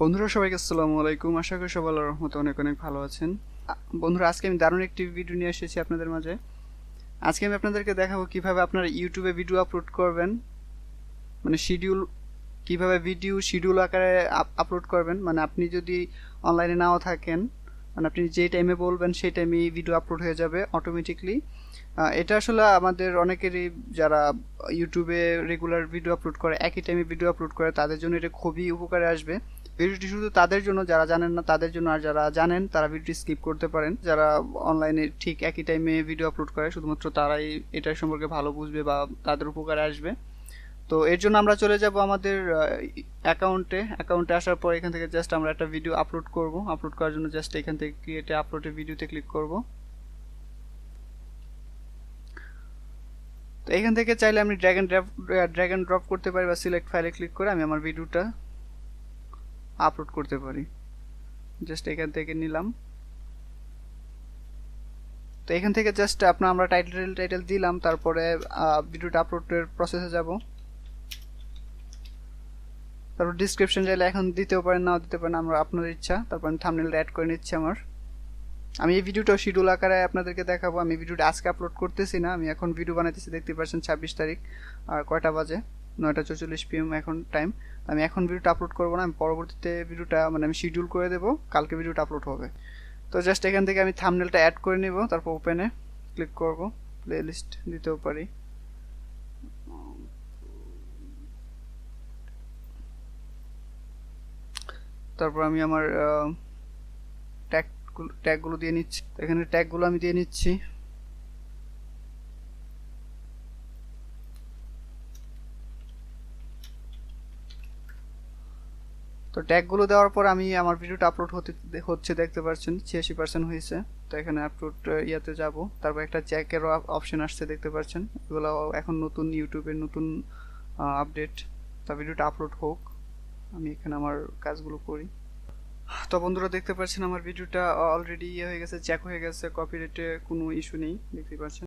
বন্ধুরা সবাইকে আসসালামু আলাইকুম। আশা করি সবাই আল্লাহর রহমতে অনেক অনেক ভালো আছেন। বন্ধুরা, আজকে আমি দারুণ একটি ভিডিও নিয়ে এসেছি আপনাদের মাঝে। আজকে আমি আপনাদেরকে দেখাবো কিভাবে আপনারা ইউটিউবে ভিডিও আপলোড করবেন, মানে শিডিউল, কিভাবে ভিডিও শিডিউল আকারে আপলোড করবেন। মানে আপনি যদি অনলাইনে নাও থাকেন, মানে আপনি যে টাইমে বলবেন সেই টাইমে ভিডিও আপলোড হয়ে যাবে অটোমেটিকলি। এটা আসলে আমাদের অনেকেরই, যারা ইউটিউবে রেগুলার ভিডিও আপলোড করে, একই টাইমে ভিডিও আপলোড করে, তাদের জন্য এটা খুবই উপকারে আসবে। ভিডিওটি শুধু তাদের জন্য যারা জানেন না তাদের জন্য, আর যারা জানেন তারা ভিডিওটি স্কিপ করতে পারেন। যারা অনলাইনে ঠিক একই টাইমে ভিডিও আপলোড করে শুধুমাত্র তারাই এটার সম্পর্কে ভালো বুঝবে বা তাদের উপকারে আসবে। তো এর জন্য আমরা চলে যাব আমাদের অ্যাকাউন্টে আসার পর এখান থেকে জাস্ট আমরা একটা ভিডিও আপলোড করব। আপলোড করার জন্য জাস্ট এখান থেকে ক্রিয়েট আপলোডে ভিডিওতে ক্লিক করব। তো এখান থেকে চাইলে আমি ড্র্যাগ এন্ড ড্রপ করতে পারি বা সিলেক্ট ফাইলে ক্লিক করে আমি আমার ভিডিওটা আপলোড করতে পারি। জাস্ট এখান থেকে নিলাম। তো এখান থেকে জাস্ট আমরা টাইটেল দিলাম, তারপরে ভিডিওটা আপলোডের প্রসেসে যাব। তারপর ডিসক্রিপশন চাইলে এখন দিতেও পারেন, নাও দিতে পারেন, আমরা আপনাদের ইচ্ছা। তারপর আমি থাম্বনেলটা অ্যাড করে নিচ্ছি। আমি এই ভিডিওটাও শিডিউল আকারে আপনাদেরকে দেখাবো। আমি ভিডিওটা আজকে আপলোড করতেছি না, আমি এখন ভিডিও বানাইতেছি। দেখতে পাচ্ছেন 26 তারিখ, আর কয়টা বাজে, 9:44 PM এখন টাইম। আমি এখন ভিডিওটা আপলোড করবো না, আমি পরবর্তীতে ভিডিওটা আমি শিডিউল করে দেবো, কালকে ভিডিওটা আপলোড হবে। তো জাস্ট এখান থেকে আমি থাম্বনেলটা অ্যাড করে নিব, তারপর ওপেনে ক্লিক করব। প্লে লিস্ট দিতেও পারি। তারপর আমি আমার ট্যাগগুলো দিয়ে নিচ্ছি। এখানে ট্যাগগুলো আমি দিয়ে নিচ্ছি। তো ট্যাগগুলো দেওয়ার পর আমি আমার ভিডিওটা আপলোড হচ্ছে দেখতে পাচ্ছেন 86% হয়েছে। তো এখানে আপলোড ইয়াতে যাব, তারপর একটা চেকের অপশন আসছে দেখতে পাচ্ছেন। এগুলো এখন নতুন ইউটিউবের নতুন আপডেট। তা ভিডিওটা আপলোড হোক, আমি এখানে আমার কাজগুলো করি। তো বন্ধুরা দেখতে পাচ্ছেন আমার ভিডিওটা অলরেডি ইয়ে হয়ে গেছে, চেক হয়ে গেছে, কপিরাইটে কোনো ইস্যু নেই দেখতে পাচ্ছেন।